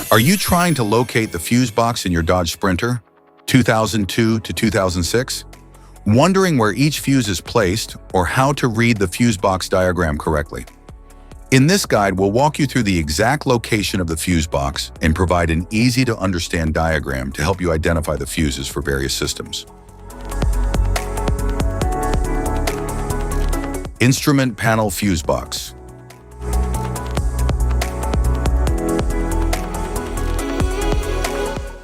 Are you trying to locate the fuse box in your Dodge Sprinter, 2002 to 2006? Wondering where each fuse is placed or how to read the fuse box diagram correctly? In this guide, we'll walk you through the exact location of the fuse box and provide an easy-to-understand diagram to help you identify the fuses for various systems. Instrument panel fuse box.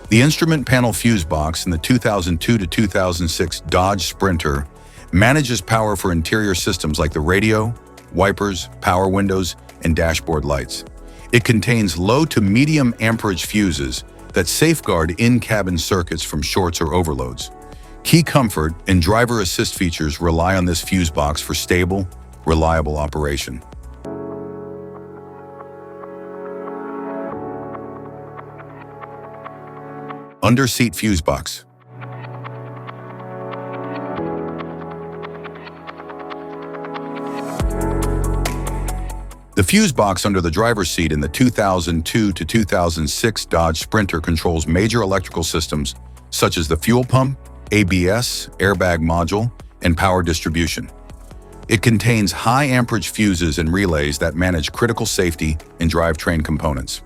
The instrument panel fuse box in the 2002 to 2006 Dodge Sprinter manages power for interior systems like the radio, wipers, power windows, and dashboard lights. It contains low to medium amperage fuses that safeguard in-cabin circuits from shorts or overloads. Key comfort and driver assist features rely on this fuse box for stable, reliable operation. Under-seat fuse box. The fuse box under the driver's seat in the 2002 to 2006 Dodge Sprinter controls major electrical systems such as the fuel pump, ABS, airbag module, and power distribution. It contains high amperage fuses and relays that manage critical safety and drivetrain components.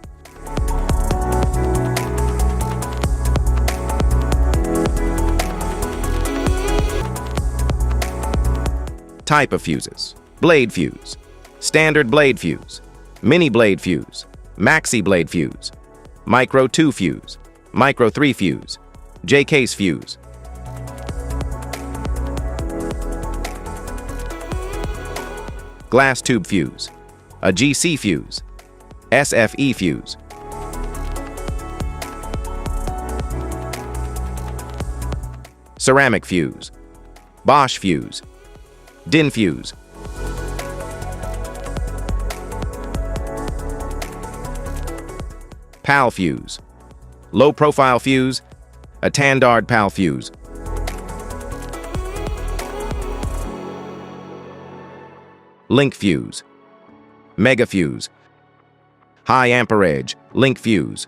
Type of fuses: blade fuse, standard blade fuse, mini blade fuse, maxi blade fuse, micro 2 fuse, micro 3 fuse, J-case fuse. Glass tube fuse, a GC fuse, SFE fuse. Ceramic fuse, Bosch fuse, DIN fuse. PAL fuse, low profile fuse, a Tandard PAL fuse. Link fuse, mega fuse, high amperage link fuse.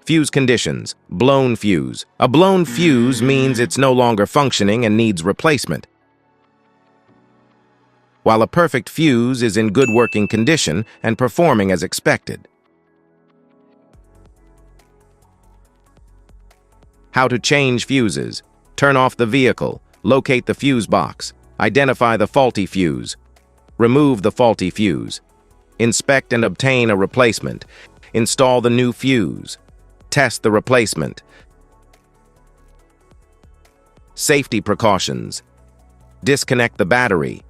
Fuse conditions: blown fuse. A blown fuse means it's no longer functioning and needs replacement, while a perfect fuse is in good working condition and performing as expected. How to change fuses: turn off the vehicle, locate the fuse box, identify the faulty fuse, remove the faulty fuse, inspect and obtain a replacement, install the new fuse, test the replacement. Safety precautions: disconnect the battery,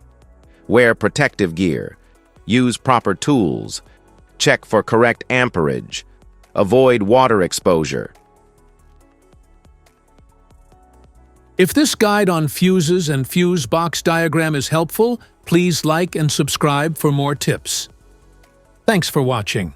wear protective gear, use proper tools, check for correct amperage, avoid water exposure. If this guide on fuses and fuse box diagram is helpful, please like and subscribe for more tips. Thanks for watching.